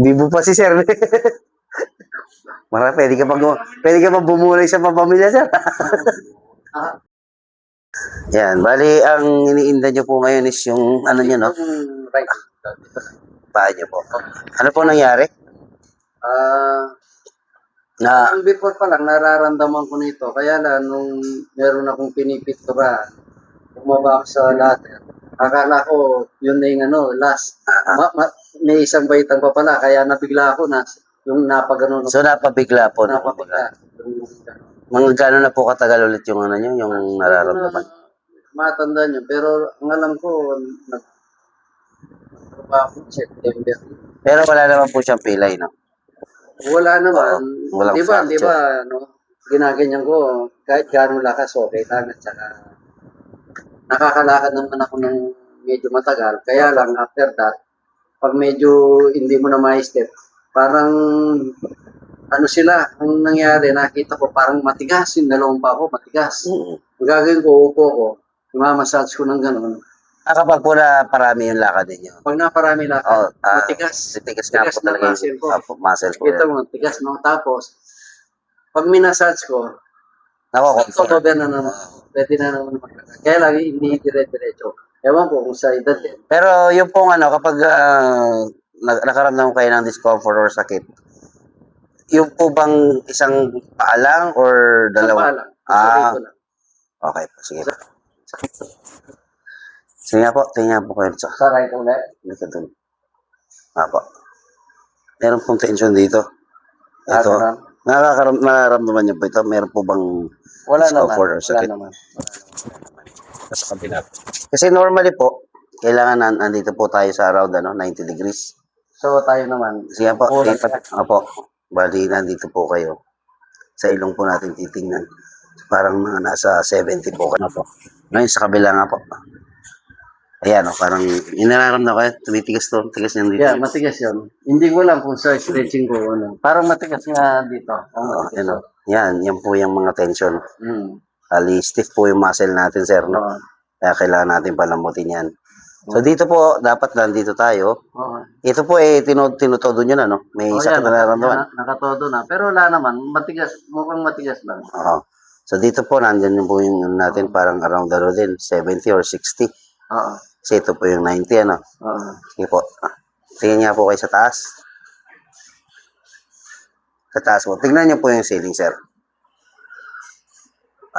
Bibo pa si sir. Pwede ka pa bumulay sa pamilya, sir. Yan, bali, ang iniinda nyo po ngayon is yung, ano nyo, no? Right. Paa nyo po. Ano po nangyari? Ang before pa lang, nararamdaman ko nito. Kaya lang, nung meron akong pinipictura, bumaba ako sa ladder. Akala ko, yun na yung last. May isang baitang pa pala, kaya nabigla ako na yung napagano. So, napabigla po. Napabigla. Mga gano'n na po katagal ulit yung ano nyo, yung nararamdaman? Matanda nyo. Pero ang alam ko, nagtrabaho September. Pero wala naman po siyang pilay, no? Wala naman. Walang Di ba, fracture. ginaganyan ko, kahit gano'ng lakas, okay lang. At saka, nakakalakad naman ako ng medyo matagal. Kaya lang, after that, pag medyo hindi mo na ma-step, parang, ang nangyari, nakita ko, parang matigas, yung dalawang pa ako, matigas. Ang gagawin ko, upo ko, imamassage ko ng gano'n. Kapag po na parami yung lakad ninyo? Pag naparami lakad, matigas. Tigas nga po talaga yung muscle po. Kita mo, tigas mo. Tapos, pag minassage ko, nako-confirm na naman. Pwede na naman magkakaroon. Kaya lang, hindi dire-diretso. Ewan ko kung sa edad din. Pero yung pong kapag nakaramdam kayo ng discomfort or sakit, yung po bang isang paa lang or dalawa? Lang. Dito lang. Okay po, sige po. Sige nga po, tingnan po kayo. Sa right ulit. Dito dun. Po. Meron pong tension dito. Ito. Nararamdaman niyo po ito? Meron po bang discomfort or sakit? Wala naman. Sa kabila. Kasi normally po, kailangan nandito po tayo sa around 90 degrees. So, tayo naman. Sige po. Opo. Bali, nandito po kayo. Sa ilong po natin titingnan. Parang mga nasa 70 po. Ngayon sa kabila nga po. Ayan, parang inararamdaman kayo. Tumitigas to. Tigas niyan dito. Yeah, matigas yun. Hindi ko lang kung sa stretching ko. Parang matigas nga dito. Yan po yung mga tension. Ali, stiff po yung muscle natin, sir. No? Kaya kailangan natin palamutin yan. So, dito po, dapat nandito tayo. Ito po, tinutodo nyo na, no? May sakit na nararamdaman. Nakatodo na. Pero wala naman. Matigas. Mukhang matigas lang. Oo. So, dito po, nandyan po yung natin parang around din, 70 or 60. Kasi ito po yung 90, ano? Sige po. Tingnan niya po kayo sa taas. Sa taas po. Tingnan niyo po yung ceiling, sir.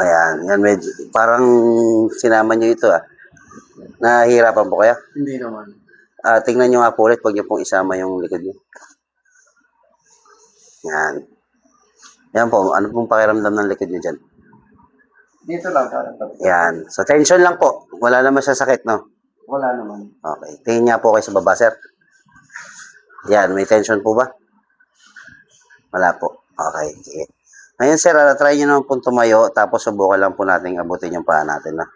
Ayan. Yan, medyo, parang sinama niyo ito, Nahihirapan po kaya? Hindi naman. Tingnan niyo nga po ulit. Huwag niyo pong isama yung likod niyo. Yan. Yan po. Ano pong pakiramdam ng likod niyo dyan? Dito lang. Yan. So, tension lang po. Wala naman siya sakit, no? Wala naman. Okay. Tingin niya po kayo sa baba, sir. Yan. May tension po ba? Wala po. Okay. Sige. Ngayon, sir, try nyo naman po tumayo. Tapos, subukan lang po natin abutin yung paa natin, na.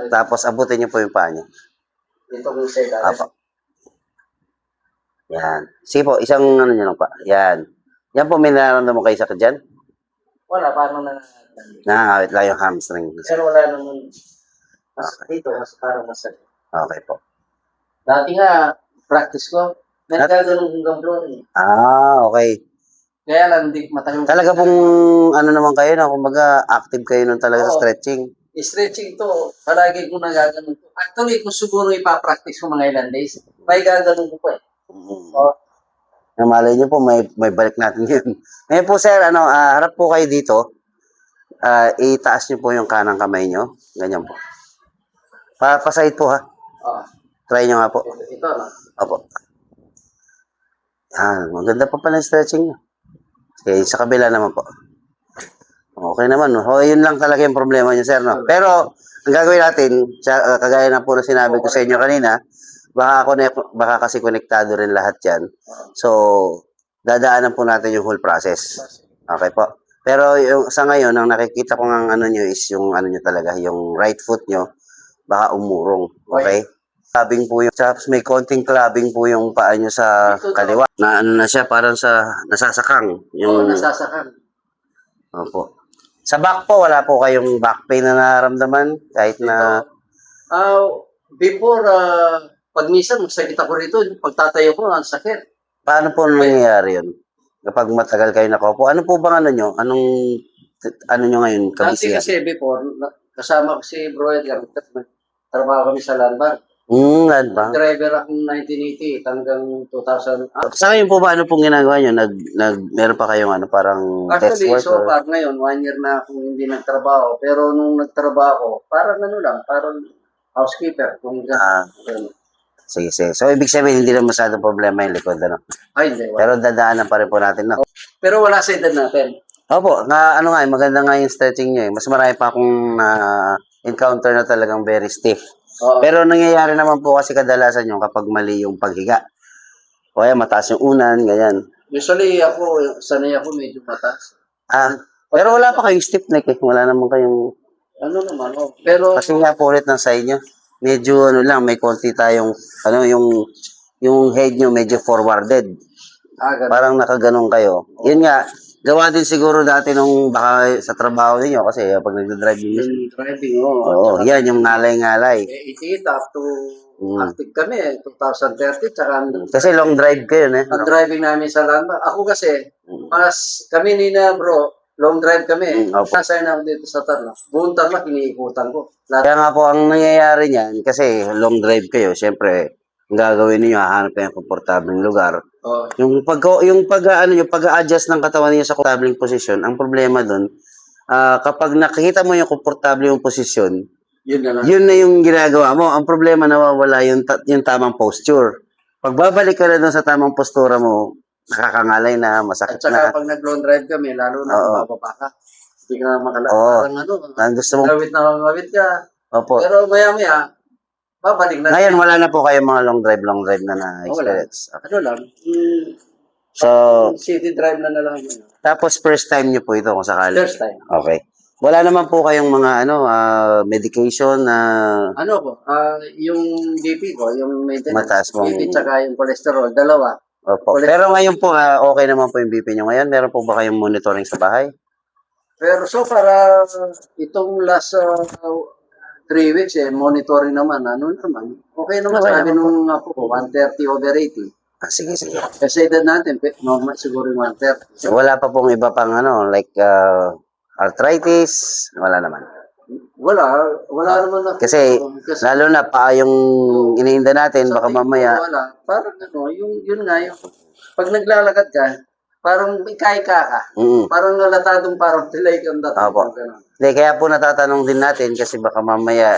Tapos, abutin nyo po yung paa nyo. Dito kung sa ilalim. Apo. Yan. Sige po, isang ano nyo lang pa. Yan. Yan po, may nararamdaman kayo sakit dyan? Wala, parang Nakakawit lang yung hamstring. Pero wala naman. Dito, parang masakit. Okay po. Dati nga, practice ko, nagkaganong hanggang bro. Okay. Kaya lang, hindi matagal. Talaga pong, ano naman kayo, na kumbaga, active kayo nun talaga sa stretching. Stretching to, palagi ko nagaganon ko. Actually, kung siguro ipapractice ko mga ilang days, may gaganon ko pa Malay nyo po, may balik natin yun. Ngayon po, sir, harap po kayo dito. Itaas nyo po yung kanang kamay nyo. Ganyan po. Pasahid po, ha? Try nyo nga po. Ito, no? Opo. Yan, maganda pa pala yung stretching nyo. Okay, sa kabila naman po. Okay naman, no? Yun lang talaga yung problema nyo, sir, no? Pero, ang gagawin natin, kagaya na po na sinabi ko sa inyo kanina, baka kasi konektado rin lahat yan. So, dadaanan po natin yung whole process. Okay po. Pero sa ngayon, ang nakikita ko ng nyo is yung nyo talaga, yung right foot nyo, baka umurong. Okay? Clubbing po yung, tapos may konting clubbing po yung paa nyo sa kaliwa. Na na siya, parang nasasakang. Nasasakang. Opo. Sa back po, wala po kayong back pain na nararamdaman? Kahit na... Before, pag minsan, masakit ako rito, pagtatayo ko, ang sakit. Paano po nangyayari yun? Kapag matagal kayo nakaupo, ano po bang ano nyo? Ano nyo ngayon? Dati Kabisihan? kasi before, kasama ko si Bro Edgar, trabaho kami sa Landmark. Land ba? Driver akong 1988 hanggang 2000. Sa ngayon po ba, ano pong ginagawa nyo? Meron pa kayong ano, parang test Actually, work? so far ngayon, 1 year na akong hindi nagtrabaho. Pero nung nagtrabaho, parang ano lang, parang housekeeper. Kung gano'n. Sige, sige. So, ibig sabihin, hindi na masyadong problema yung likod, ano? Ay, hindi. Wala. Pero dadaanan pa rin po natin, no? Pero wala sa edad natin. Opo, ano nga, maganda nga yung stretching nyo, eh. Mas marami pa akong encounter na talagang very stiff. Oo. Pero nangyayari naman po kasi kadalasan yung kapag mali yung paghiga. O kaya mataas yung unan, ganyan. Usually ako, sanay ako medyo mataas. Pero wala pa kayong stiff neck eh. Wala naman kayong... Ano naman, oh. Pero, Kasi nga po ulit ng side nyo, medyo ano lang, may konti tayong, yung head nyo medyo forwarded. ganun. Parang nakaganon kayo. Yun nga, gawa din siguro dati nung baka sa trabaho niyo kasi pag nagda-drive niyo. Yung driving, oh. Oo, yan yung ngalay-ngalay. It up to active kami, 2030, tsaka Kasi long drive kayo, eh. ang driving namin sa Landmark. Ako kasi, mas kami ni na bro, long drive kami. Opo. Nasaya na ako dito sa Tarlac. Buong Tarlac, iniikutan ko. Kaya nga po, ang nangyayari niyan, kasi long drive kayo, syempre, ang gagawin niyo hahanap kayo ng komportableng lugar. Oh. Yung pag-a-adjust ng katawan niyo sa komportableng posisyon, ang problema doon, kapag nakikita mo yung komportable yung posisyon, Yun na lang. yun na yung ginagawa mo. Ang problema, nawawala yung tamang posture. Pag babalik ka na doon sa tamang postura mo, nakakangalay na, masakit At saka na. pag nag-long drive kami, lalo na Oo. bababa ka. Hindi ka makalala. Oo. Parang ano, Ang gusto mong... ngawit na ngawit ka. Opo. Pero maya-maya, babalik na. Ngayon, wala na po kayong mga long drive na na-experience. Ano lang, So, city drive na lang yun. tapos first time nyo po ito kung sakali. First time. Okay. Wala naman po kayong mga medication na Ano po, yung BP ko, yung maintenance. Mataas pong- BP tsaka yung cholesterol, dalawa. Opo. Pero ngayon po, okay naman po yung BP nyo ngayon. Meron po ba kayong monitoring sa bahay? Pero so far, itong last 3 weeks, monitoring naman, ano naman. Okay naman, Okay sabi naman nung apo ko, 130/80. Sige, sige. Kasi edad natin, normal siguro yung 130. So, wala pa pong iba pang like arthritis? Wala naman. Wala naman na. Kasi, lalo na pa yung iniinda natin, baka mamaya, Wala. Parang ano, yun nga, yung, pag naglalakad ka, parang ika-ika ka. Parang nalatadong parang delay kang dating. Opo. Hindi, kaya po natatanong din natin kasi baka mamaya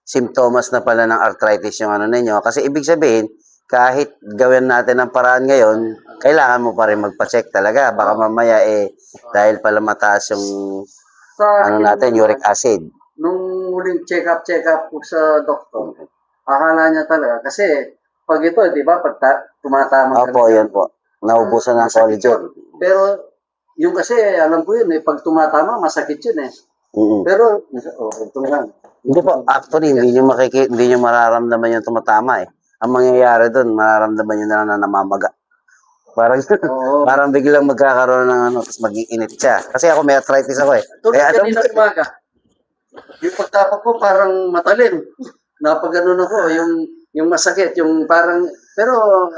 simptomas na pala ng arthritis yung ano ninyo. Kasi ibig sabihin, kahit gawin natin ang paraan ngayon, kailangan mo pa rin magpa-check talaga. Baka mamaya dahil pala mataas yung natin, uric acid. Nung huling check-up ko sa doktor, akala niya talaga. Kasi pag ito, di ba, pag tumatama ka. Opo, yun po. Naubusan ng collagen. Pero yung kasi, alam ko yun, pag tumatama, masakit yun eh. Pero, ito lang. Hindi po, actually, hindi nyo mararamdaman yung tumatama eh. Ang mangyayari doon, mararamdaman nyo na namamaga. Parang, parang biglang magkakaroon ng tapos mag-iinit siya. Kasi ako may arthritis ako eh. Tulad kanina umaga, yung pagtapa ko parang matalim. Napagano'n ako, yung masakit, yung parang, pero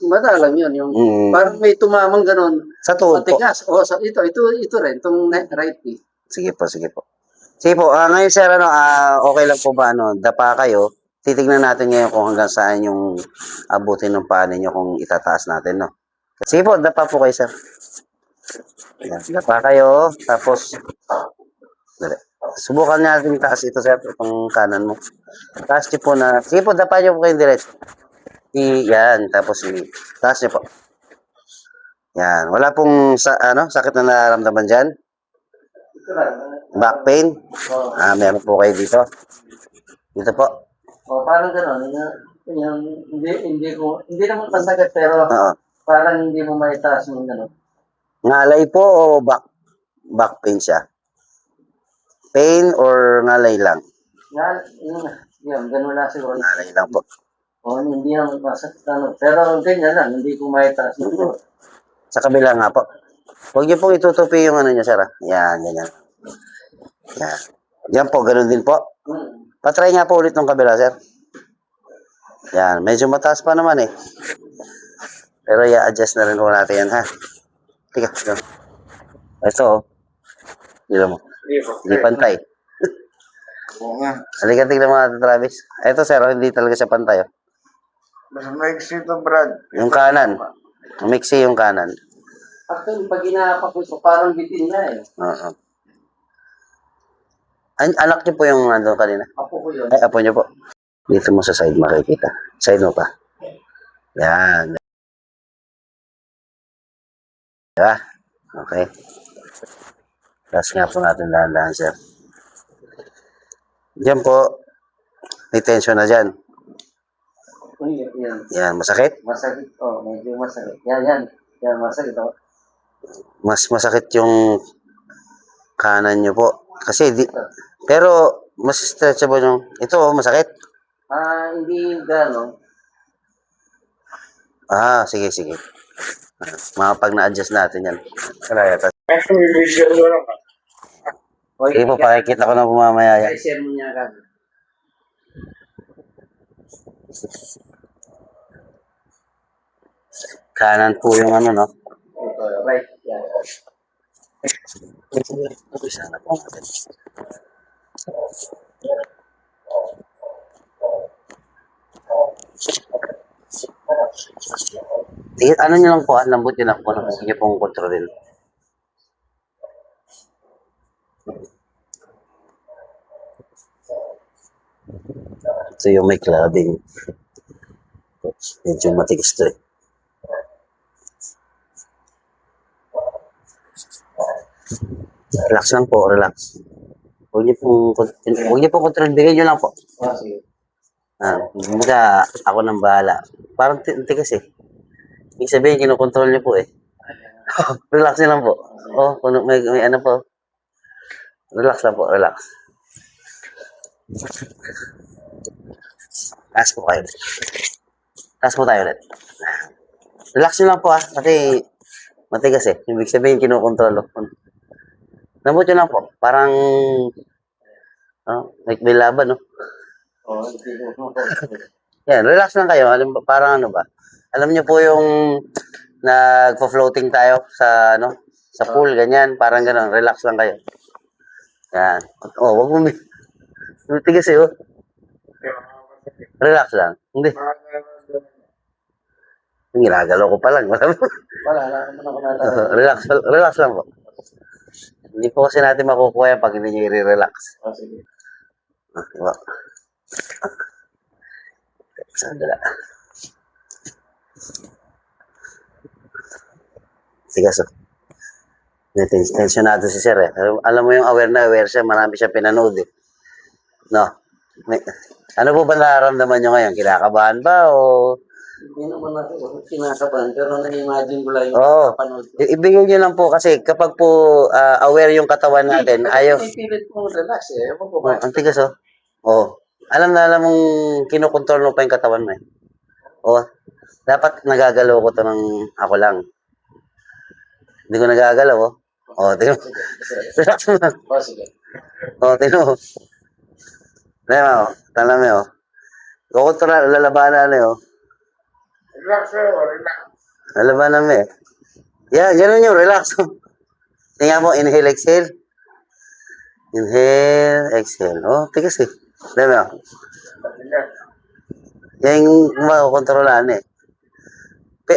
madalang yun, yung parang may tumamang gano'n. Sa tuhod po. Matigas. Ito rin, itong right knee. Sige po, sige po. Sige po, ngayon sir, okay lang po ba, dapa kayo? Titignan natin ngayon kung hanggang saan yung abutin ng paa ninyo kung itataas natin, no? Sige po, dapa po kayo, sir. Yan, dapa kayo, tapos, subukan natin taas ito, sir, itong kanan mo. Taas nyo po na, sige po, dapa nyo po kayo direct. Yan, tapos taas nyo po. Yan, wala pong, sakit na nararamdaman dyan? Back pain? Meron po kayo dito. Dito po. Parang gano'n. Hindi naman masakit, pero parang hindi mo maitaas ng gano'n. Ngalay po o back pain siya? Pain or ngalay lang? Yun, gano'n lang siguro. Ngalay lang po. Hindi naman masakit. Pero ganyan lang, hindi ko maitaas ng gano'n. Sa kabila nga po. Huwag niyo pong itutupi yung ano niya, sir. Yan, ganyan. Yan. Yan po, gano'n din po. Patry nga po ulit ng kabila, sir. Yan, medyo mataas pa naman eh. Pero i-adjust na rin po natin yan ha. Tika, ito. Ito oh. Dito mo. Hindi pantay. Oo nga. Halika, tignan mo natin, Travis. Ito, sir, oh, hindi talaga siya pantay. Oh. Mas maiksi ito, Brad. Yung kanan. Umiksi yung kanan. Actually, pag inaapa ko ito, parang bitin na eh. Oo. Anak niyo po yung ano kanina? Apo ko yun. Ay, apo niyo po. Dito mo sa side makikita. Side mo pa. Yan. Diba? Okay. Tapos nga po natin dahan-dahan, sir. Diyan po. May tension na dyan. Yan. Yan, masakit? Masakit. Oh, medyo masakit. Yan. Yan, masakit. Oh. Mas masakit yung kanan nyo po. Kasi pero mas stretchable yung ito, oh, masakit. Hindi gano'n. Sige. Mga pag na-adjust natin yan. Kaya ta. Next week, video ko lang. Sige po, pakikita ko na po mamaya yan. I-share mo niya agad. Kanan po yung ano, no? Ito, right. Yan. Sana po natin. Ano nyo lang po, lambot nyo lang po, sige pong kontrolin. Ito yung may clubbing. Medyo matigas to eh. Relax lang po, relax. Huwag niyo pong kontrol, bigay nyo lang po. Sige. Kumbaga, ako nang bahala. Parang tigas eh. Ibig sabihin, kinokontrol niyo po eh. Relax nyo lang po. May ano po. Relax lang po, relax. Taas po kayo. Taas po tayo ulit. Relax nyo lang po kasi matigas eh. Ibig sabihin, kinokontrol. Nabot nyo lang po. Parang, may laban, no? Yan, relax lang kayo. Parang ano ba? Alam niyo po yung nagpo-floating tayo sa pool, ganyan. Parang gano'n. Relax lang kayo. Yan. Wag mo. Tigas eh, oh. Relax lang. Hindi. Ginagalaw ko pa lang. Relax lang po. Hindi po kasi natin makukuha yan pag hindi nyo i-relax. Sige. Diba? Sandala. Tigas oh. Tensionado si sir eh. Alam mo yung aware siya, marami siya pinanood eh. No? Ano po ba nararamdaman nyo ngayon? Kinakabahan ba o... Hindi naman ako kinakabahan, pero na-imagine ko lang yung kapanood ko. Ibigay nyo lang po kasi kapag po aware yung katawan natin, ayaw... May pilit mong relax eh. Ewan ko ba? Ang tigas oh. Alam mong kinokontrol mo pa yung katawan mo eh. Dapat nagagalaw ko to ng ako lang. Hindi ko nagagalaw oh. Tingnan mo. Relax mo lang. Sige. Tingnan mo. Tingnan mo. Tanong mo kukontrol, lalabanan na Relax sir, relax. Lalabanan mo eh. Yan, ganun yung relax. Tingnan mo, inhale, exhale. Inhale, exhale. Tigas eh. Tingnan mo. Yan yung makukontrolan eh.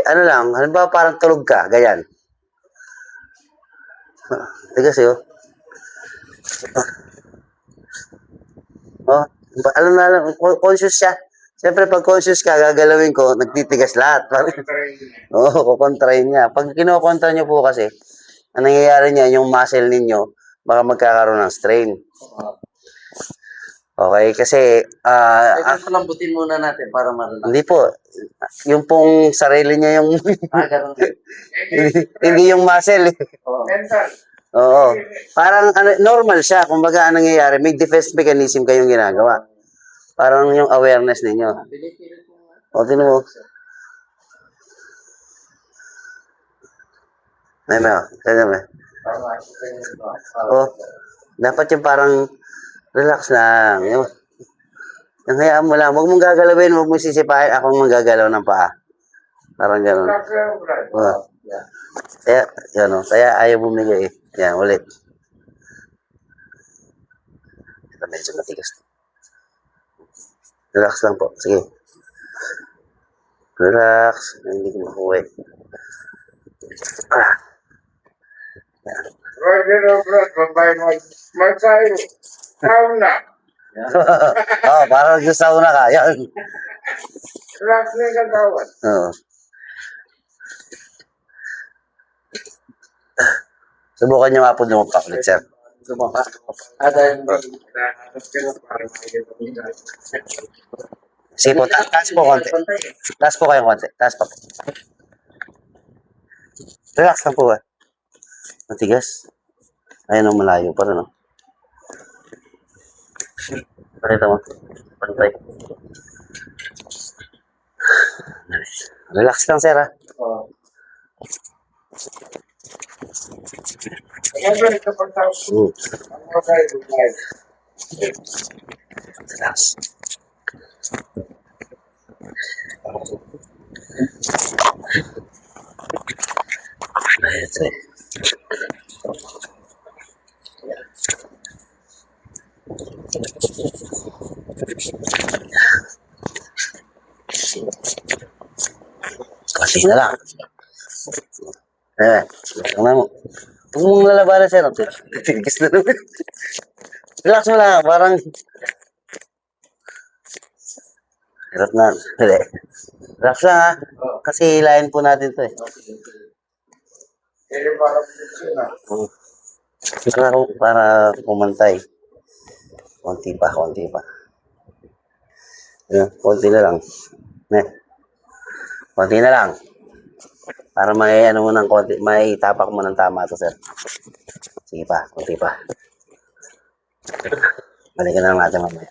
Ano lang, halimbawa parang tulog ka, ganyan. Tigas eh, alam na, conscious siya. Siyempre, pag conscious ka, gagalawin ko, nagtitigas lahat. Kukontrain niya. Pag kinokontra niyo po kasi, ang nangyayari niya, yung muscle ninyo, baka magkakaroon ng strain. Okay, kasi... lambutin muna natin para marunong. Hindi po. Yung pong sarili niya yung... Ganun. hindi yung muscle. Mental. Oo. Parang normal siya. Kumbaga, ang nangyayari, may defense mechanism kayong ginagawa. Parang yung awareness ninyo. Pilit mo. Tinan mo. Tignan mo. Dapat yung parang relax lang. Ang hayaan mo lang. Huwag mong gagalawin, huwag mong sisipahin. Ako mong gagalaw ng paa. Parang gano'n. Relax lang, Brad. Yeah. Kaya, yan o. Kaya ayaw bumigay eh. Yan, ulit. Ito, medyo matigas. Relax lang po. Sige. Relax. Hindi ko makuha eh. Ah. Roger, Brad, babae mag-sayo. Sauna. Oh, parang gusto na ka. Yan. Relax na yung katawan. Oo. Subukan nyo nga po lumapa ulit, sir. Sumapa. Dahil Sige po, taas po konti. Taas po kayong konti. Taas pa po. Relax lang po eh. Matigas. Ayun ang malayo pa rin, no? Pakita mo. Pantay. Relax lang, sir, ha? oh, Kaya Brad, kapag tao, ang babae, babae. Relax. Ito eh. Kasi na lang. Tingnan mo. Huwag mong lalabanan, sir. Tigis na naman. Relax mo lang. Parang... Hirap na. Hindi. Relax lang, ha. Kasi hilahin po natin to eh. Kaya parang na. Para pumantay. Konti pa, konti pa. Ayan, konti na lang. Konti na lang. Para may ano mo ng konti, may tapak mo ng tama to, sir. Sige pa, konti pa. Balikan na lang natin mamaya.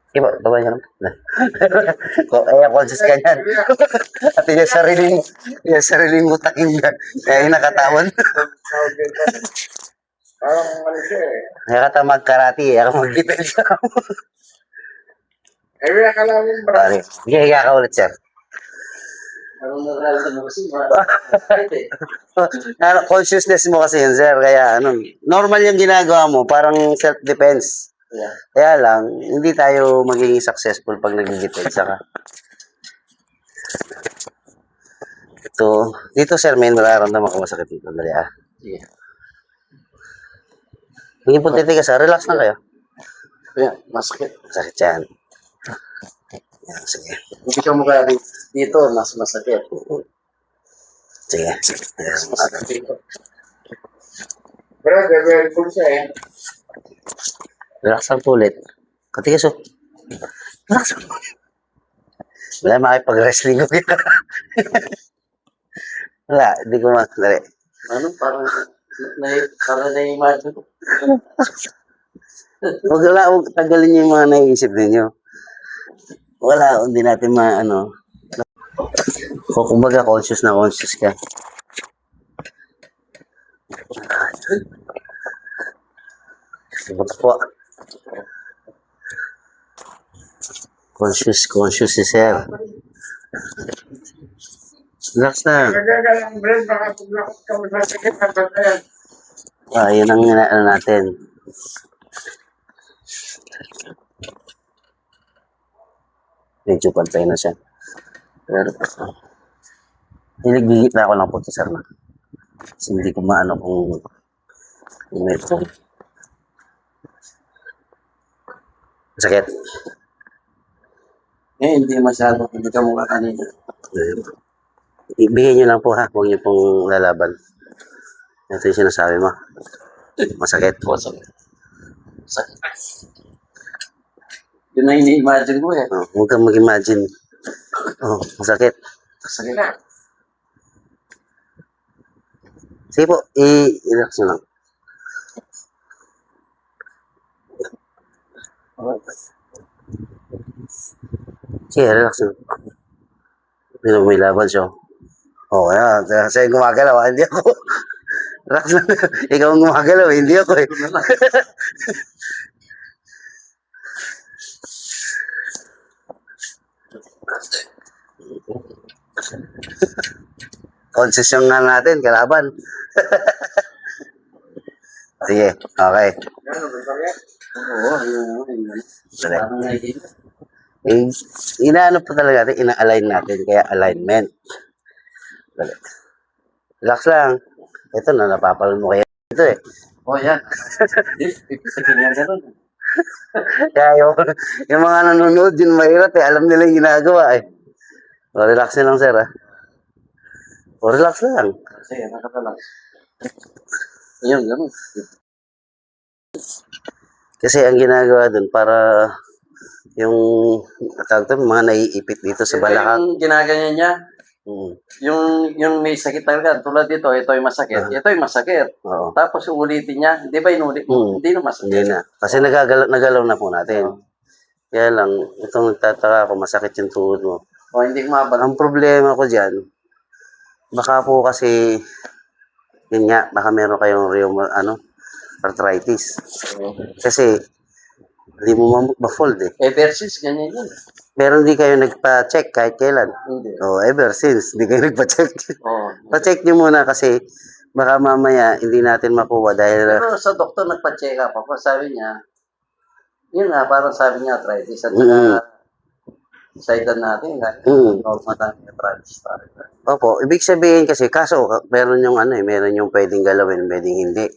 Iba, babay ka naman. Conscious ka yan. At yung sariling mutakin yan. Kaya yung nakatawan. Parang ano siya eh. Kaya ka magkarati eh. Ako mag-defense ako. Eh, wala ka namin, Brad. Sorry. Sige, higa ka ulit, sir. parang nararamdaman mo kasi ma-fight eh. Consciousness mo kasi yun, sir. Kaya ano, normal yung ginagawa mo. Parang self-defense. Yeah. Kaya lang, hindi tayo magiging successful pag nag-defense ka. Dito, sir, may nararamdaman ko masakit dito. Dali, ah. Sige. Hindi po titigas, sir. Relax na kayo. Kaya, masakit. Masakit yan. Yan, sige. Hindi ka mukha dito, mas masakit. Sige. Yes, Masakit dito. Brad, very cool siya eh. relax lang po ulit. Katigas, oh. Relax lang. Wala, makipag-wrestling ko kita. Wala, hindi ko dali. Ano, parang na-imagine ko. Huwag tagalin niyo yung mga naiisip ninyo. Wala, hindi natin maano. Kumbaga, conscious na conscious ka. Buta po. Conscious si sir. Relax na. Nagagalang, Brad, baka paglakot ka masasakit na patayan. Yun ang ano natin. Medyo pantay na siya. Pero, nilagigit na ako ng puto, sir, na. Kasi hindi ko maano kung may sakit. Eh, hindi masyado. Hindi ka mukha kanina. Ibigay nyo lang po, ha. Huwag nyo pong lalaban. Ito yung sinasabi mo. Masakit. Masakit. Yun na ini-imagine ko eh. Huwag kang mag-imagine. Masakit. Masakit. Na. Sige po, i-relax nyo lang. Sige, relax nyo. Hindi na may laban siya. Kaya, siya yung gumagalaw, hindi ako. Relax lang. Ikaw ang gumagalaw, hindi ako eh. Konsesyon nga natin, kalaban. Sige, okay. Oo, ayun. Dali. Parang naiinit. Eh, inaano po talaga natin, ina-align natin, kaya alignment. Dali. Relax lang. Ito na, napapanood mo kaya ito eh. Oh, yan. Pipisakin yan ganun. Kaya yung mga nanonood, yun mahirap eh. Alam nila yung ginagawa eh. O, relax nyo lang, sir, ha? O, relax lang. Sige, nakapalax. Ayun, ganun. Kasi ang ginagawa dun, para yung, tawag to, mga naiipit dito sa balakang. Yung ginaganyan niya, Hmm. yung may sakit talaga, tulad dito, ito ay masakit, ito ay masakit. Oo. Tapos uulitin niya, di ba inulit mo? Hindi na masakit. Hindi na. Kasi nagalaw na po natin. Kaya lang, itong nagtataka ako, masakit yung tuhod mo. O hindi kumabal. Ang problema ko dyan, baka po kasi, yun nga, baka meron kayong arthritis. Kasi, hindi mo ma-fold eh. Ever since, ganyan yun. Pero hindi kayo nagpa-check kahit kailan. Hindi. Oh, ever since, hindi kayo nagpa-check. Oo. Pa-check nyo muna kasi, baka mamaya hindi natin makuha dahil, Pero sa doktor nagpa-check up ako, sabi niya, yun nga, parang sabi niya, arthritis. At sa edad natin, normal lang yung arthritis tayo. opo, ibig sabihin kasi, kaso, meron yung meron yung pwedeng galawin, pwedeng hindi.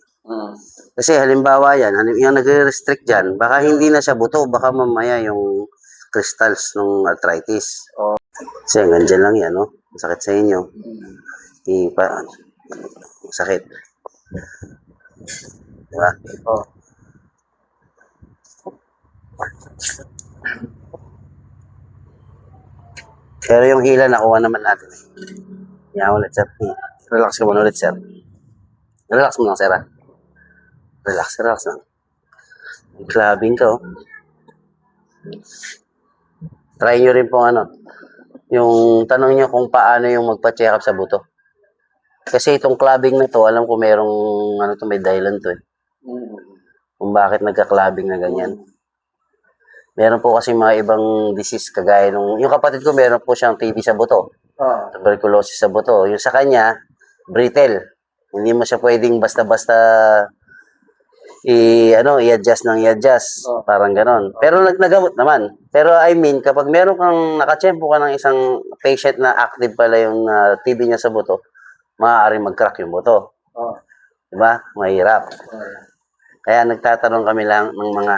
Kasi halimbawa yan, yung nagre-restrict dyan, baka hindi na siya buto, baka mamaya yung crystals ng arthritis. Oo. Kasi hanggang dyan lang yan, no? Sakit sa inyo. Sakit. Diba? Oo. Pero yung hila, nakuha naman natin. Yan ulit, sir. Relax ka muna ulit, sir. Relax mo lang, sir, ha? Relax lang. Clubbing ka, oh. Try nyo rin po yung tanong nyo kung paano yung magpa-check up sa buto. Kasi itong clubbing na to, alam ko merong, may dahilan to eh. Kung bakit nagka-clubbing na ganyan. Meron po kasi mga ibang disease kagaya yung kapatid ko meron po siyang TB sa buto. Tuberculosis sa buto. Yung sa kanya, brittle. Hindi mo siya pwedeng basta-basta i-adjust. Parang ganon. Pero nagamot naman. Pero I mean, kapag meron kang nakachempo ka ng isang patient na active pala yung TB niya sa buto, maaaring mag-crack yung buto. Diba? Mahirap. Kaya nagtatanong kami lang ng mga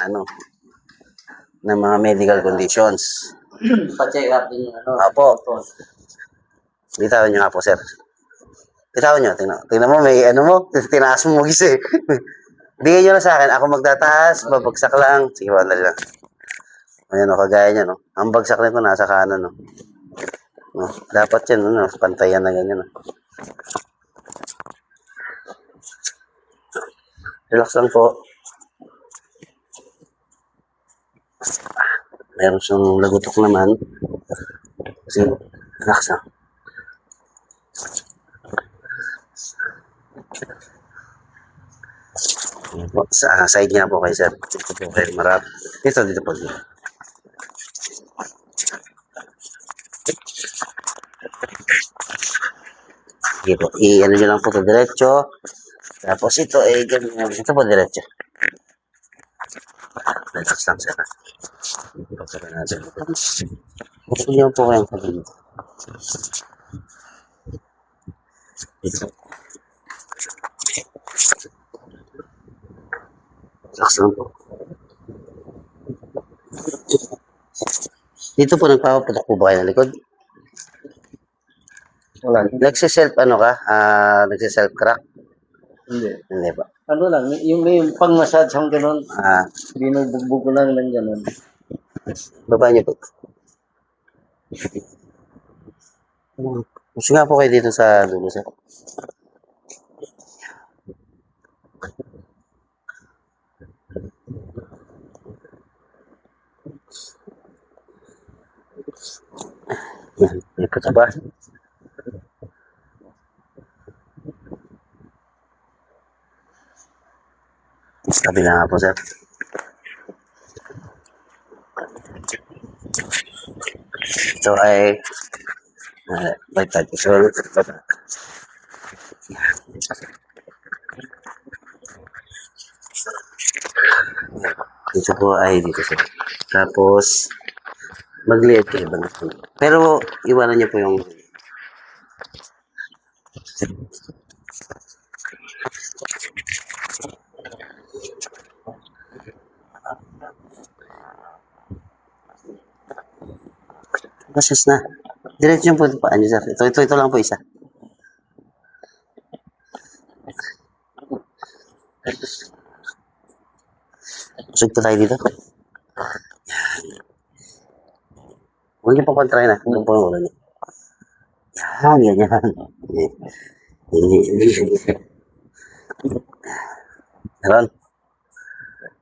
ng mga medical conditions. Pa-check up din yung Apo. Bitawan nyo nga po, sir. Bitawan nyo. Tingnan mo, may tinaas mo mag-isa eh. Bigay nyo na sa akin. Ako magtataas, babagsak lang. Sige, bandali lang. Ayan kagaya niya, no? Ang bagsak nito nasa kanan, no? Dapat yan, pantayan na ganyan, no? Relax lang po. Meron siyang lagutok naman. Kasi, relax lang. Sa side niya po kayo, sir. Dito po kayo marap. Dito po. Sige po. I-ano nyo lang po ito diretso. Tapos ito ganyan. Ito po diretso. Relax lang, sir. Pagkakas natin. Gusto niyo po kayong pagkakas. Ito. Relax lang po. Dito po nagpapaputok po ba kayo ng likod? Wala. Nagsiself nagsiself crack? Hindi ba? Ano lang, yung may pang-massage ang gano'n. Binubugbog ko lang gano'n. Baba niyo po. Gusto nga po kayo dito sa dulo, sir. Yan, ikot ba? Kabila nga po, sir. Ito ay right side. So, dito po ay dito, sir. Tapos, mag-liit kayo ba? Pero, iwanan niyo po yung process na. Diretso yung po pa. Ano, sir? Ito lang po isa. Usog po tayo dito. Huwag niyo po kontrahin na. Huwag po yung ulo niyo. Yan, ganyan. Meron.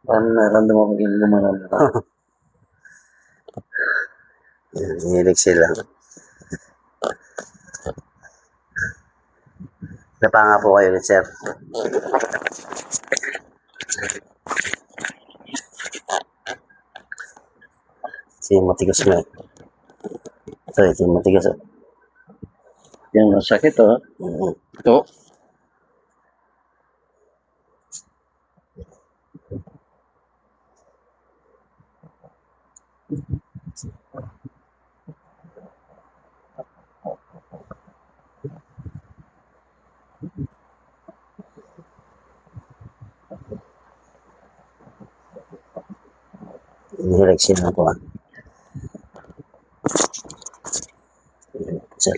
Naramdaman ko yung lumanan. Hinilig sila. Napa nga po kayo, sir. Ito yung matigas na. Ito yung matigas. Yan, masakit oh. Ito. Hinilig sila po. Sir.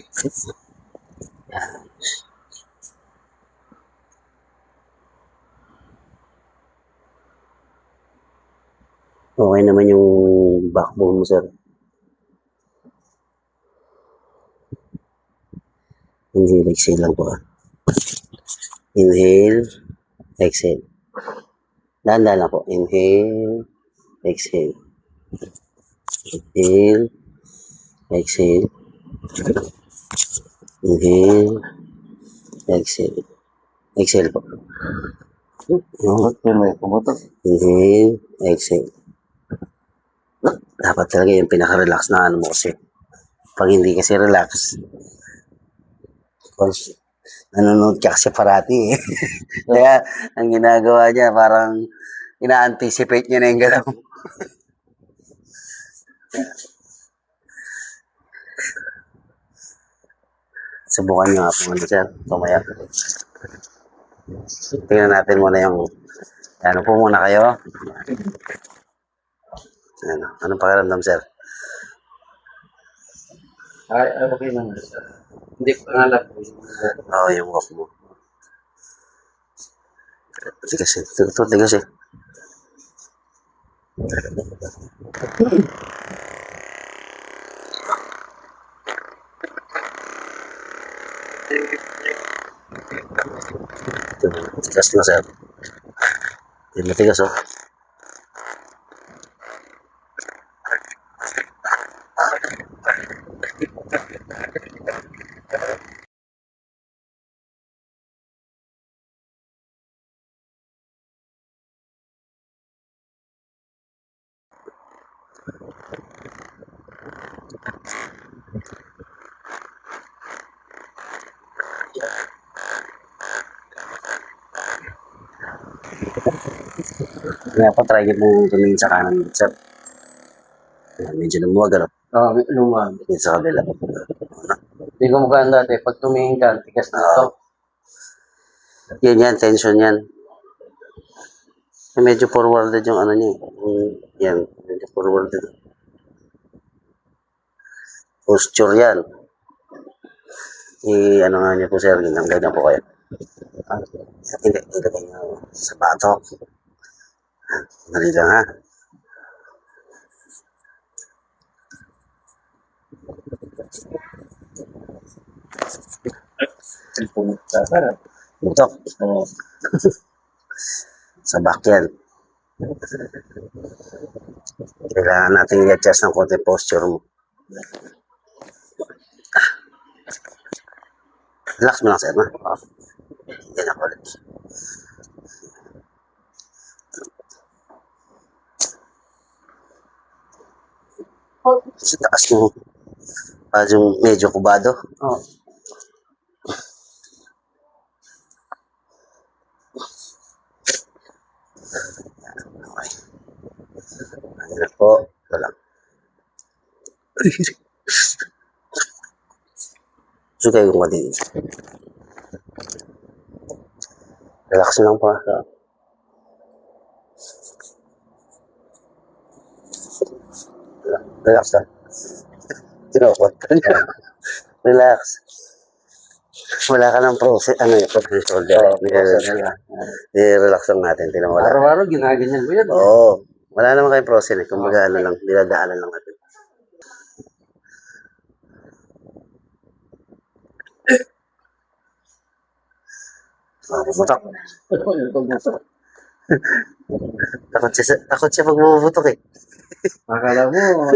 Okay naman yung backbone mo, sir. Inhale, exhale lang po. Inhale, exhale. Dahan-dahan lang po. Inhale, exhale. Inhale, exhale. Inhale, exhale. Exhale po. Inhale, exhale. Dapat talaga yung pinaka-relax na ano mo kasi. Pag hindi kasi relax, nanonood ka kasi parati eh. Kaya, ang ginagawa niya, parang ina-anticipate niya na yung galaw. Subukan niyo nga po ano, sir. Tumaya. Tingnan natin muna yung ano po muna kayo. Ano, anong pakiramdam, sir? Ay, okay naman. Hindi ko alam. Oo, yung walk mo. Tigas eh. Ito, tigas eh. Ito, tigas na, sir. Yung matigas, oh. Kaya po, try niyo pong tumingin sa kanan, sir. Medyo lumuwag, ano? Oo, lumam. Dito sa kabila. Hindi ko mukhaan dati. Pag tumingin ka, tigas na ito. Yan, tension yan. Medyo forwarded yung ano niya. Yan, medyo forwarded. Posture yan. Ano nga niyo po, sir, ganyan po kayo. Hindi, ilagay niyo sa batok. Dali lang, ha? Butok. Sa back yan. Kailangan natin i-adjust ng konti posture mo. Relax mo lang, sir, ha? Yan ako ulit. Sa taas mo. Yung medyo kubado. Oh. Okay. Ano na po. Ito lang. Sugay ko din. Relax lang po. Relax lang. Tinukot. Relax. Wala ka ng process. Ano yung process shoulder? Relax lang natin. Tinawala. Araw-araw ginaganyan ko yan. Oo. Wala naman kayong process eh. Kumbaga ano lang. Dinadaanan lang natin. Butok. Takot siya pag bumubutok eh. Akala mo,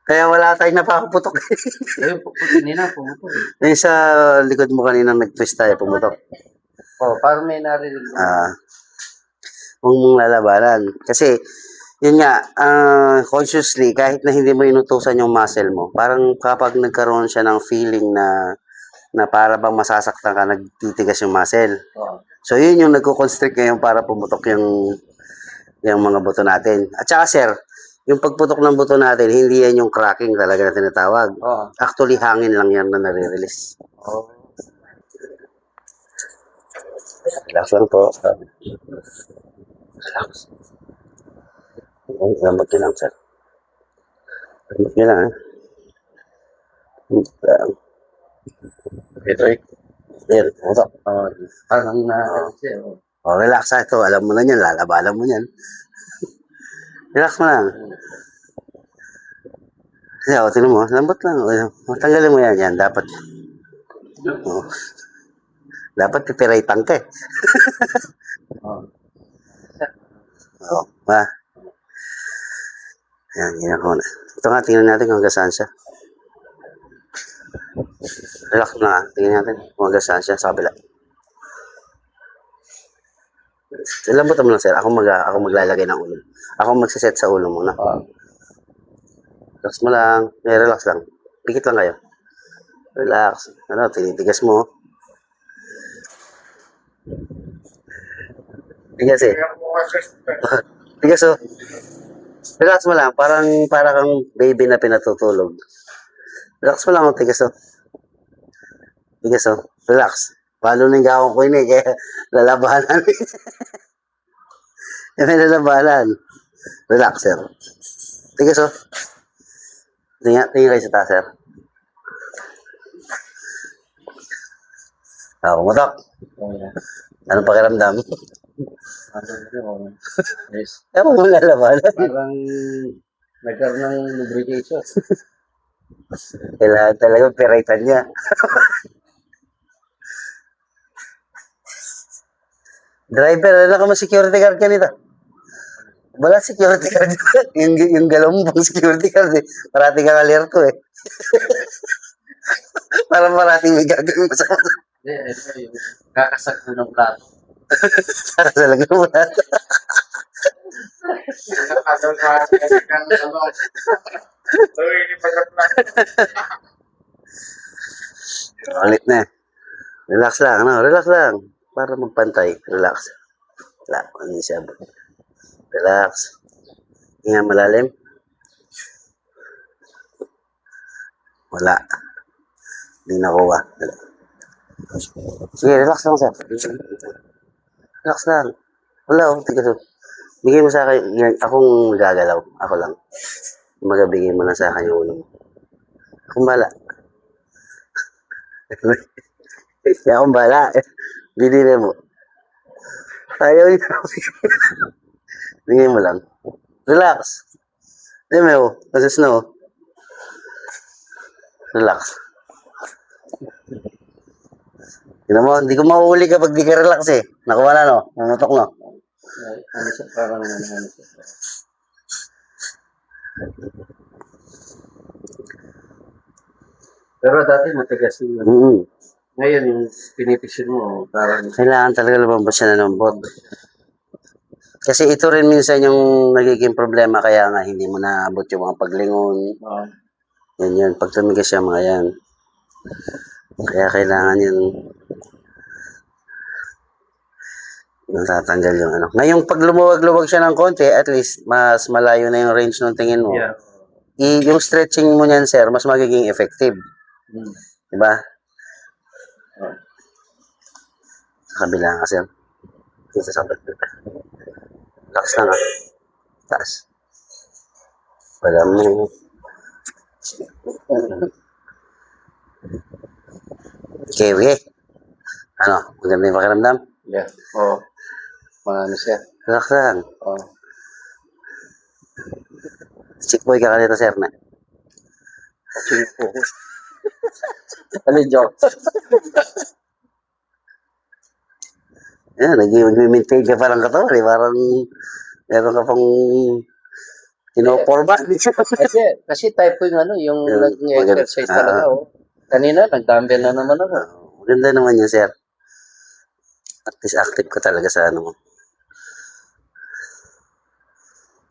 Kaya wala tayong napapaputok eh. ayun, kanina pumutok. Yung sa likod mo kanina nag-twist tayo, pumutok. Oh, parang may narinig. Huwag mong lalabanan. Kasi, yun nga, consciously, kahit na hindi mo inutusan yung muscle mo, parang kapag nagkaroon siya ng feeling na para bang masasaktan ka, nagtitigas yung muscle. Oh. So, yun yung nagko-constrict ngayon para pumutok yung mga buto natin. At saka, sir, yung pagputok ng buto natin, hindi yan yung cracking talaga na tinatawag. Oh. Actually, hangin lang yan na nare-release. Oh. Relax lang po. Relax. Lambot nyo lang, sir. Lambot nyo lang, ha? Ito eh. Ayan, putok. Oh. Parang siya. Oh. O, relax ha. Ito, alam mo na yan. Lalabanan mo yan. Relax mo lang. Kaya, tingnan mo. Lambot lang. O, tanggalin mo yan. Yan, dapat. O. Dapat pipiray tangka eh. Oh. O, ha? Yan, ganyan ko na. Ito nga, tingnan natin kung hanggang saan siya. Relax mo na nga. Tingnan natin kung hanggang saan siya sa kabila. Lambutan mo lang, sir. Ako maglalagay ng ulo. Ako magsiset sa ulo muna. Oh. Relax mo lang. Relax lang. Pikit lang kayo. Relax. Ano, tinitigas mo. Tigas eh. Tigas oh. Relax mo lang. Para kang baby na pinatutulog. Relax mo lang oh. Tigas oh. Tigas oh. Relax. Palo na yung gawang ko yun eh. Kaya lalabanan. May lalabanan. Relax, sir. Tigas oh. Tingin kayo sa taas, sir. Pumutok. Oh, yeah. Anong pakiramdam? Yes. Ewan mo lalabanan. Parang nagkaroon ng lubrication. Kailangan talaga piraitan niya. Driver, ano ka security guard ka nito? Wala security guard. yung galaw mo pang security guard eh. Parating kang alerto eh. Parang parating may gagawin masama. Hindi, ito yung kakasak ko ng plato. Para sa lagay mo natin. Ulit na. Relax lang, ano? Relax lang. Para magpantay. Relax. Relax. Ano siya? Relax. Hinga malalim. Wala. Hindi nakuha. Sige, relax lang, sir. Relax lang. Wala, tigas. Bigay mo sa akin. Akong gagalaw. Ako lang. Magabigay mo na sa akin yung ulo mo. Akong bala. Akong bala. Binili mo. Ayaw niya. Bigay mo lang. Relax. Hindi mo. Kasi snow. Relax. Tignan mo, hindi ko mahuli kapag di ka relax eh. Nakuha na no? Mamutok no? Ano siya? Parang ano siya. Pero dati matigas yun. Ngayon, yung pinipisil mo, parang Kailangan talaga lumabas siya na ng bot. Kasi ito rin minsan yung nagiging problema kaya nga hindi mo naabot yung mga paglingon. Oo. Yan. Pag tumigas yung mga yan. Kaya kailangan yun natatanggal yung ano. Ngayong pag lumuwag-luwag siya ng konti, at least mas malayo na yung range ng tingin mo. Yeah. Yung stretching mo niyan, sir, mas magiging effective. Hmm. Diba? Oh. Sa kabila nga, sir. Dito sa kabila. Lakas lang, ah. Taas. Wala mo. Okay. Ano? Maganda yung pakiramdam? Yeah. Oo. Ano siya? Relax lang. Oo. Chick boy ka kanito, sir, na. Ano yung joke? Yan, nag-maintain ka parang katawan, eh. Parang meron ka pang tinoporma. kasi type ko yung ano, yung Yeah, nag-exercise talaga. Oh. Kanina, nag-dumbbell na naman ako. Maganda naman yun, sir. At least active ka talaga sa ano mo.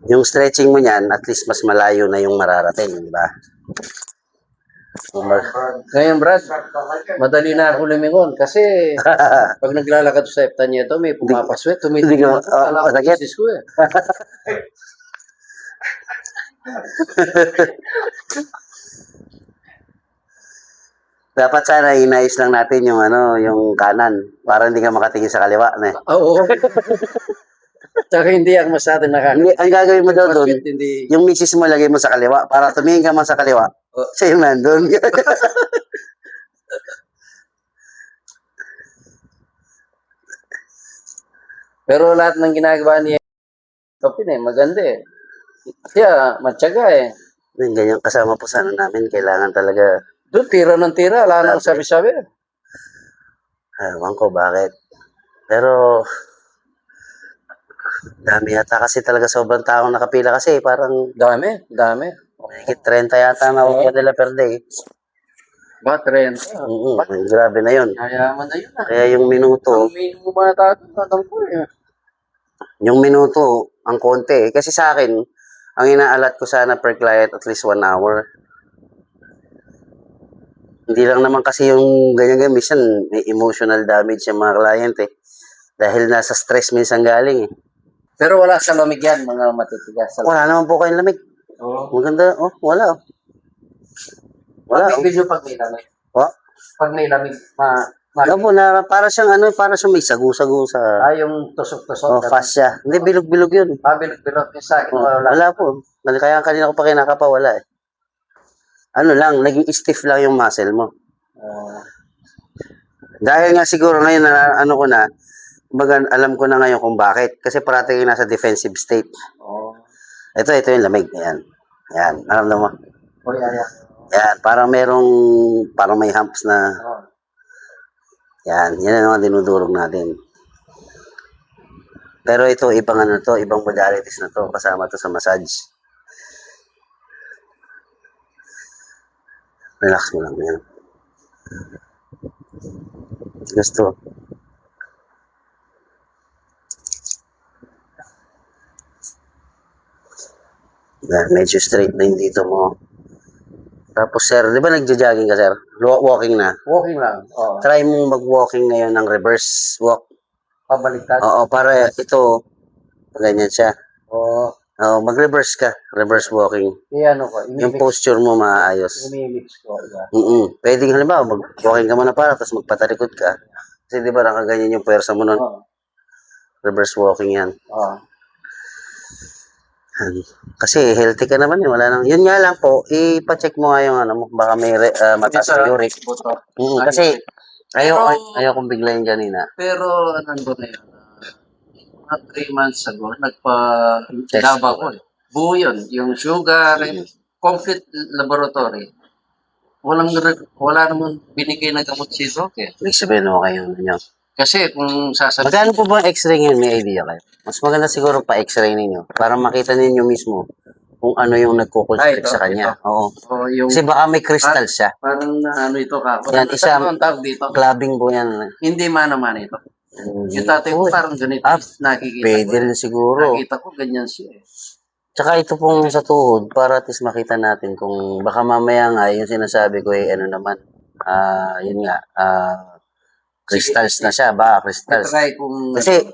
Yung stretching mo niyan, at least mas malayo na yung mararating, di ba? Ngayon, Brad, madali na ako lumingon kasi pag naglalakad sa septa niya ito, may pumapaswet, Hindi ka- sakit. ko eh. Dapat sana inayos lang natin yung ano, yung kanan para hindi ka makatingin sa kaliwa na. Oo. Tsaka hindi ako masyadong Hindi, ang gagawin mo daw doon, hindi. yung misis mo lagay mo sa kaliwa para tumingin ka man sa kaliwa. Oh. Siya yung nandun. Pero lahat ng ginagawa niya, Topin eh, maganda eh. Siya, matyaga eh. Yung ganyan kasama po sana namin, kailangan talaga, Doon, tira ng tira, wala na akong sabi-sabi. ewan ko bakit. Pero, dami yata kasi talaga sobrang taong nakapila kasi, parang Dami. higit 30 yata na ako nila per day. Ba, 30. Grabe na yun. Mayaman na yun ah. Kaya yung minuto, Ang minimum mga tato, tatang ko eh. yung minuto, ang konti. Kasi sa akin, ang inaalat ko sana per client at least 1 hour. Hindi lang naman kasi yung ganyan-ganyan, minsan may emotional damage yung mga client eh. Dahil nasa stress minsan galing eh. Pero wala sa lamig yan, mga matitigas. Wala naman po kayong lamig. Oo. Maganda, wala. Wala. Pag may video, pag may lamig. What? Pag may lamig, Ano po, na, para siyang ano, para siyang may sagu-sagu sa yung tusok-tusok. fascia. Hindi, bilog-bilog yun. Bilog-bilog yung sa akin. Wala po. Kaya kanina ko pa kinakapa, wala eh. Ano lang, naging stiff lang yung muscle mo. Dahil nga siguro ngayon na ano ko na, kumbaga alam ko na ngayon kung bakit. Kasi parati nasa defensive state. Ito yung lamig. Yan, alam mo. Yan, parang parang may humps na, yan ang mga dinudurog natin. Pero ito, ibang ano to, ibang modalities na to, kasama to sa massage. Relax mo lang yan. Gusto. Yan, medyo straight na yung dito mo. Tapos sir, di ba nagja-jogging ka sir? Walking na. Walking lang. Try mong mag-walking ngayon ng reverse walk. Pabaliktad. Oo, para ito, ganyan siya. Oo, mag-reverse ka. Reverse walking. Ano ko, Yung posture mo maayos. imimix ko. Pwedeng halimbawa, mag-walking ka muna para, tapos magpatalikod ka. Kasi di ba nakaganyan yung pwersa mo nun? Reverse walking yan. Kasi healthy ka naman eh. Wala nang, yun nga lang po, ipacheck mo nga yung ano mo, baka may mataas na uric. Kasi ayaw kong biglayin kanina. Pero ano na yun? Mga 3 months ago, nagpa-laba ko eh. Buo yun. Yung sugar, complete laboratory. Wala namang binigay na gamot si Doc eh. Ibig sabihin mo kayo ninyo. Kasi kung sasabihin, Magkano po ba ang x-ray ngayon? May idea kayo? Mas maganda siguro pa x-ray ninyo para makita ninyo mismo kung ano yung nagko-constrict ito, sa kanya. Oo. yung Kasi baka may crystal siya. parang ano ito ka. Yan, isa- Ang tawag dito. Clubbing po yan. Hindi mana-mana ito. Yung tatay ko parang ganito. Ah, Nakikita Pwede ko. rin siguro. Nakita ko ganyan siya eh. Tsaka ito pong sa tuhod, para at least makita natin kung baka mamaya nga, yung sinasabi ko eh, ano naman, yun nga, crystals na siya, ba? Crystals. Try kung Kasi,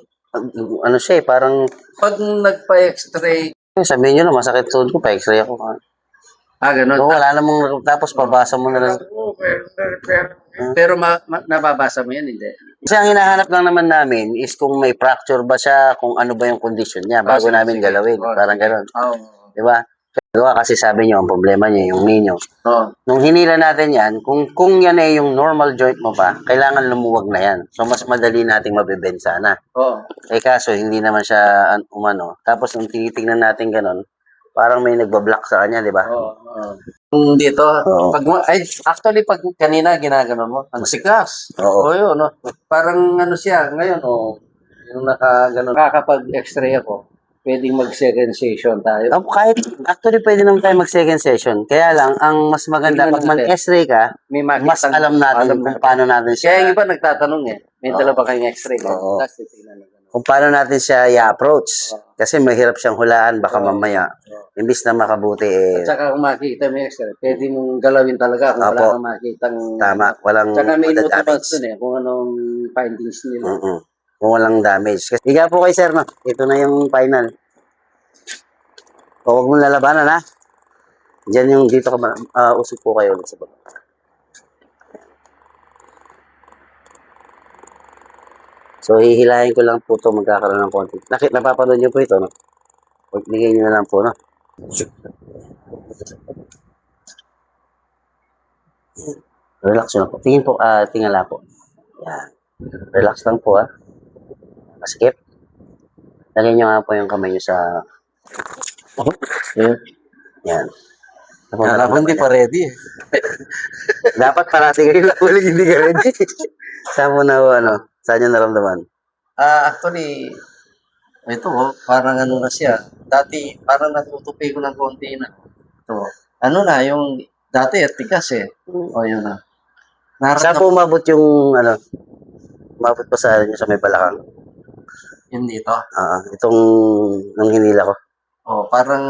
ano siya eh, parang, pag nagpa-x-ray, sabihin nyo na, masakit tuhod ko, pa-x-ray ako. ganun. So, wala namang, tapos pabasa mo na lang. Oo, pero Pero nababasa mo yan, hindi. Kasi ang hinahanap lang naman namin is kung may fracture ba siya, kung ano ba yung condition niya, bago sige, namin sige. galawin. Oh, Parang gano'n. Oo. Di ba? Kasi sabi niyo, ang problema niya, yung ninyo. Oo. Nung hinila natin yan, kung yan ay yung normal joint mo pa, kailangan lumuwag na yan. So, mas madali nating mabibend sana. Oo. Kaso, hindi naman siya umano. Tapos, nung tinitingnan natin ganun, parang may nagbablock sa kanya, di ba? Oo. Kung dito, Oo. actually, pag kanina ginagano mo, ang sikas. Oo. Yun, no? Parang ano siya, ngayon, yung kakapag-x-ray ako, pwedeng mag-second session tayo. Actually, pwede naman tayo mag-second session. Kaya lang, ang mas maganda, Tingnan pag natin. mag-x-ray ka, May makita. mas alam natin kung paano natin Kaya yung siya, iba nagtatanong may dala ba kayong x-ray? Oo. Tapos titignan na gano'n. kung paano natin siya i-approach. Kasi mahirap siyang hulaan, baka mamaya. Imbis na makabuti, At saka kung makikita mo yung x-ray, pwede mong galawin talaga kung wala Opo. kang makitang... Tama, walang Tsaka may note naman damage. dun kung anong findings nila. Kung walang damage. Kasi, higa po kay sir, no? Ito na yung final. O, huwag mong lalabanan, ha? Diyan yung dito ka, usog po kayo ulit sa baba. So, hihilahin ko lang po ito, magkakaroon ng konti. Napapanood nyo po ito, no? Bigay nyo na lang po, no? Relax nyo po. Tingin po, tingala po. Yan. Relax lang po, ha? Masikip. Lagyan nyo nga po yung kamay nyo sa... Yan. Kala ko hindi pa ready eh. Dapat parati kayo nakulig, hindi ka ready. Saan mo na, saan nyo naramdaman? Actually, ito parang ano na siya. Dati parang natutupi ko ng konti na. Ito, ano na, yung dati tigas eh. Yun na. Saan po umabot yung, umabot pa sa inyo sa may balakang? Yun dito. Itong, nung hinila ko. Parang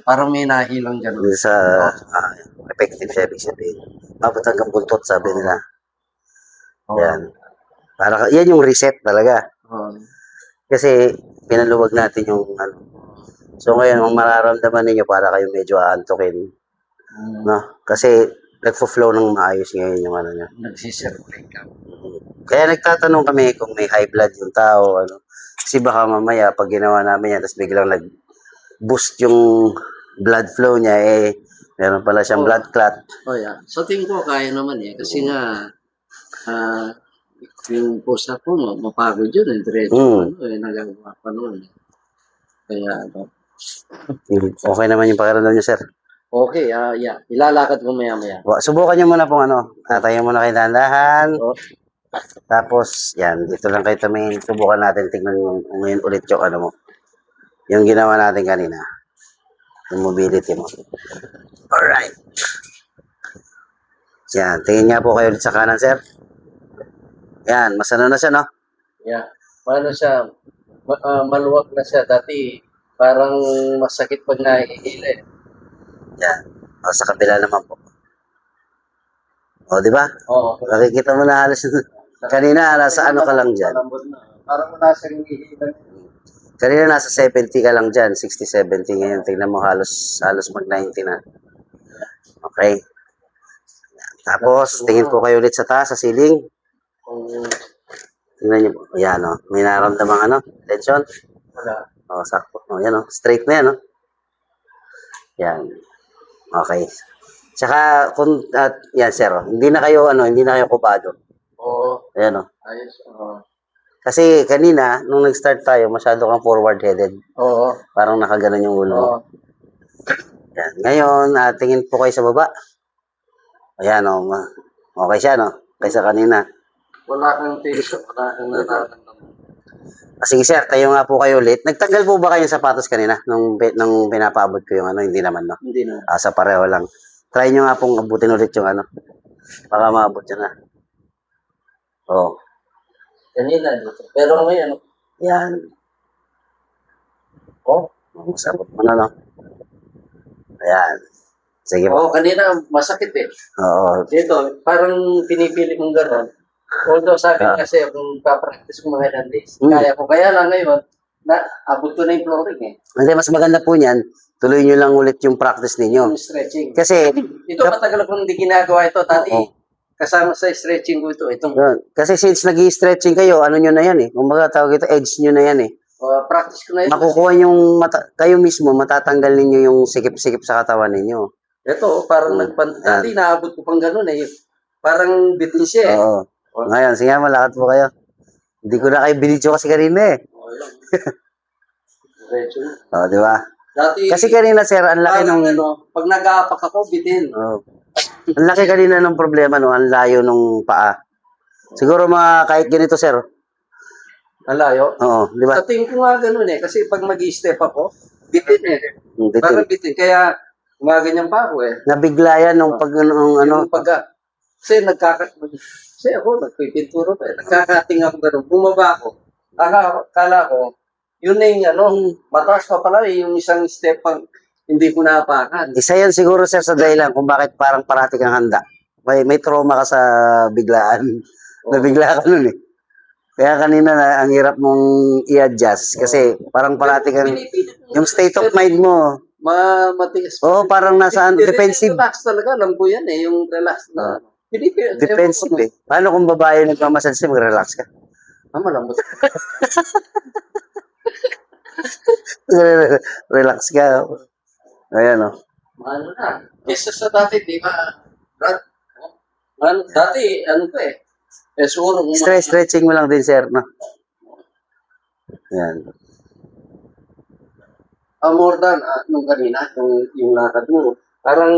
parang may nahilang gano'n. Dito sa, effective siya, ibig sabihin. Umabot hanggang buntot, sabi nila. Yan. Yan yung reset talaga. Kasi, pinaluwag natin yung, So, ngayon, ang mararamdaman ninyo, para kayo medyo aantokin. No? Kasi, nagfo-flow ng maayos ngayon yung nyo. Nagsisirculate ka. Kaya nagtatanong kami kung may high blood yung tao, Kasi baka mamaya, pag ginawa namin yan, tapos biglang nag-boost yung blood flow niya, meron pala siyang blood clot. Yeah. So, tingin ko kaya naman eh. Kasi nga, yung post ko, mapagod yun. Diretso, nagagawa pa noon. Kaya, Okay naman yung pakiramdam niyo, sir. Okay, yeah. Ilalakad ko maya-maya. Subukan niyo muna pong tatayo muna kayo dahan-dahan. Tapos, yan, dito lang kayo tumingin. Subukan natin, tingnan ngayon ulit yung yung ginawa natin kanina. Yung mobility mo. Alright. Yan, tingin nga po kayo ulit sa kanan, sir. Yan, mas na siya, no? Yeah. Paano siya, maluwag na siya. Dati, parang masakit pag nahihila eh. Yan. Sa kabila naman po. Di ba? Oo. Nakikita mo na halos kanina, nasa ka lang dyan. Parang nasa hihila. Kanina nasa 70 ka lang dyan, 60, 70 ngayon. Tingnan mo, halos mag-90 na. Okay. Tapos, tingin po kayo ulit sa taas, sa ceiling. Tingnan nyo po. Ayan, may naramdamang tension. Wala. Sakto. Yan, straight na yan, Yan. Okay. Tsaka, yan, sir, hindi na kayo kubado. Oo. Ayan, Ayos. Kasi kanina, nung nag-start tayo, masyado kang forward-headed. Oo. Parang nakaganon yung ulo mo. Yan. Ngayon, tingin po kayo sa baba. Ayan, okay siya, kaysa kanina. Wala kang tension. Wala kang nararamdaman. Sige, sir, tayo nga po kayo ulit. Nagtanggal po ba kayong sapatos kanina nung pinapaabot ko yung Hindi naman, no? Hindi na. Sa pareho lang. Try nyo nga pong abutin ulit yung Baka maabot yun na. Kanina dito. Pero ngayon, Yan. oh, Masabot mo na, no? Ayan. Sige po. oh, kanina masakit eh. Oo. Dito, parang pinipili mong gano'n. Although sabi kasi kung papractice ko mga ilang days, kaya ko. Kaya lang ngayon, abot ko na yung flooring eh. Hindi, mas maganda po niyan, tuloy nyo lang ulit yung practice ninyo. Yung stretching. Kasi, Ito matagal akong hindi ginagawa ito, tati. Oo. Kasama sa stretching ko ito. Itong yun. Kasi since nag-i-stretching kayo, ano nyo na yan eh. Kung baga tawag ito, edge nyo na yan eh. practice ko na ito. Makukuha yung, kayo mismo, matatanggal ninyo yung sikip-sikip sa katawan ninyo. Ito, parang dati naabot ko pang gano'n eh. Parang bitin siya eh. Oo. Ngayon, sige nga, malakad po kayo. Hindi ko na kayo binidyo kasi kanina eh. Stretching. Oo, di ba? Dati, Kasi kanina, sir, ang laki parang nung... pag nag-aapak ako, bitin. Oh. Ang laki kanina ng problema, no? Ang layo nung paa. Siguro mga kahit ganito, sir. Ang layo. Oo, di ba? Sa tingin ko nga gano'n eh. Kasi pag mag-i-step ako, bitin eh. Bitin. Parang bitin. Kaya, gumaganyan pa ako eh. Nabigla yan nung pag, nung, ano, Yung pagka, kasi kasi ako, nagpipinturo pa eh. Nagkakating ako gano'n. Bumaba ako. Akala ko, yun na yung mataas pa pala eh, yung isang step pang hindi ko naapakan. isa yan siguro, sir, sa dahilan kung bakit parang parati kang handa. May trauma ka sa biglaan. Nabigla ka nun eh. Kaya kanina na, ang hirap mong i-adjust kasi parang parati kang, yung state of mind mo, Matigas. oh, parang nasa defensive. Relax talaga, alam ko yan eh, yung relax na. Defensive eh. Paano kung babae nagmamassage, mag-relax ka? Malambot. Relax ka. Ayan o. Ano na. Kesa sa dati, di ba? Dati, ano pa eh. Siguro. Stretching mo lang din, sir. No? Ayan. More than, nung kanina, yung lakad mo. Parang,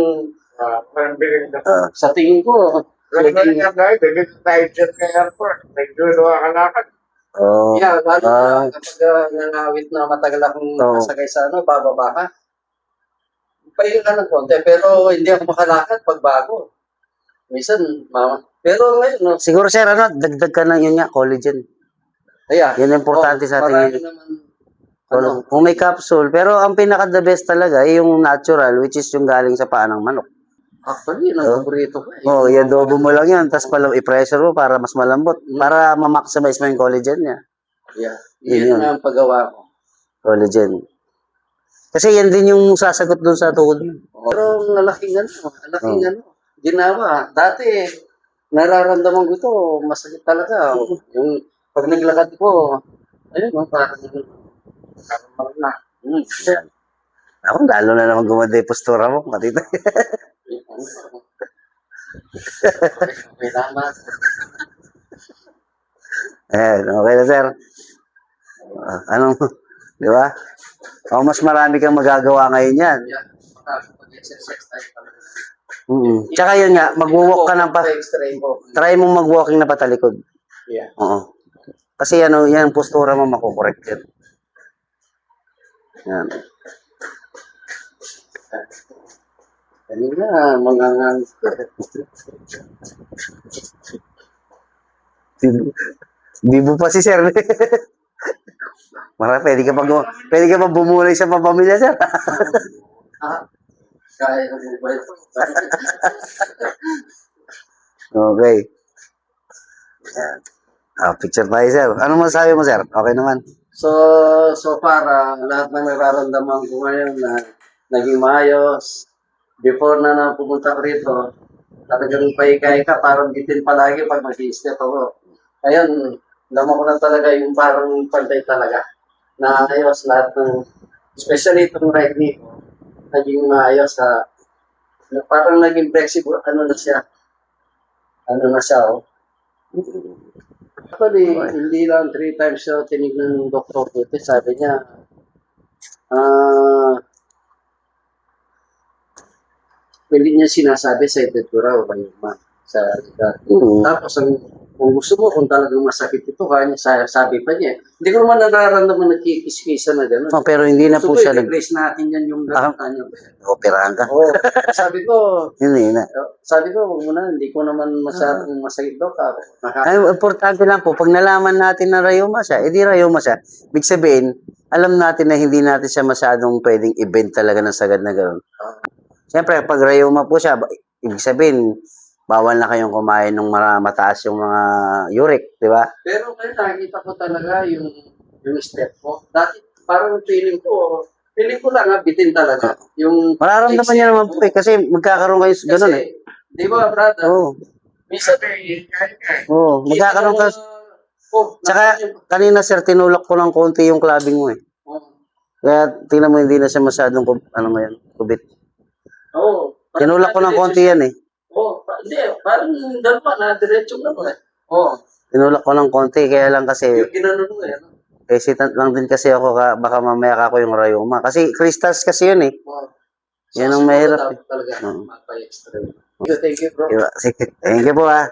Parang bilhin na. sa tingin ko, Ganun nga tayo, bigyan tayo dyan sa airport. Medyo nakalakad. Oh. yeah, lalo na kapag nangawit na matagal akong nakasakay sa bababa ka. Pahinga ka ng konti, pero hindi ako makalakad pag bago. Minsan, pero ngayon, no? Siguro, sir, ano, dagdag ka na yun nga, collagen. Kaya, Yan ang importante sa atin. marami naman, Kung may capsule. Pero ang pinaka-the best talaga, yung natural, which is yung galing sa paa ng manok. actually, yun ang paborito ko. Oh, i-adobo mo lang yan, tapos i-pressure mo para mas malambot. Para ma-maximize mo yung collagen niya. Yeah. Yun. Yun ang paggawa ko. Collagen. Kasi yan din yung sasagot dun sa tuhod mo. Pero ang lalaking ginawa. Dati, nararamdaman ko ito, masakit talaga. Yung pag naglakad ko, ayun, parang marna. Yan. Ako, lalo na naman gumanda yung postura mo. Matita. May lamat. Okay na, sir. Anong, di ba? O, mas marami kang magagawa ngayon yan. Yeah. Pag-exercise tayo talaga. Tsaka yun nga, mag-walk ka ng try mong mag-walking na patalikod. Yeah. Oo. Kasi ano, yan, postura mo makukorekt yan. Yan. Kanina, mga Bibo pa si sir. Pwede ka pa bumulay sa pamilya, sir. kaya ko ba ito? Okay. Yan. Picture tayo, sir. Ano masasabi mo, sir? Okay naman. So far, lahat ng nararamdaman ko ngayon na naging maayos. Before na pumunta ko rito, talagang paikay ka, parang bitin palagi pag mag-i-step ako. Ngayon, naman ko na talaga yung parang pantay talaga. Naayos lahat ng, especially itong right knee ko, naging maayos sa, parang naging flexible, ano na siya, oh. Actually, hindi lang 3 times siya tinignan ng doktor dito. Sabi niya, hindi niya sinasabi sa ito raw, sa Mm. Tapos, ang Kung gusto mo, kung talagang masakit ito, kanya sabi pa niya. Hindi ko naman nararamdaman nagkikis-kisa na gano'n. Oh, pero hindi na po Gusto ko, siya i-replace natin yan yung gano'n kanya. operahan ka. Oo. Sabi ko, Hindi na. huwag mo na, hindi ko naman masyadong masakit daw ka. Ay, importante lang po, pag nalaman natin na rayuma siya, edi rayuma siya. Ibig sabihin, alam natin na hindi natin siya masyadong pwedeng i-bend talaga ng sagad na gano'n. Siyempre, pag rayuma po siya, ibig sabihin, bawal na kayong kumain ng mataas yung mga uric, di ba? Pero kaya nakikita ko talaga yung step ko. Dati parang feeling ko lang bitin talaga. Yung Mararamdaman niya naman po kasi magkakaroon kayo gano'n eh. Di ba, brother? Oo. Minsan, Oo, magkakaroon ka. Tsaka, kanina sir, tinulak ko ng konti yung clubbing mo eh. Kaya, tingnan mo, hindi na siya masyadong, kubit. Oo. Tinulak ko ng konti yan eh. Hindi, parang dalawa na, diretso na ba? Oo. Tinulak ko ng konti, kaya lang kasi, Yung ginano mo yan. hesitant lang din kasi ako, baka mamaya ka ako yung rayuma. Kasi, crystals kasi yun eh. Yan ang mahirap eh. Talaga, Oo. mapa-extra. Thank you, bro. Diba? Sige, thank you po ah.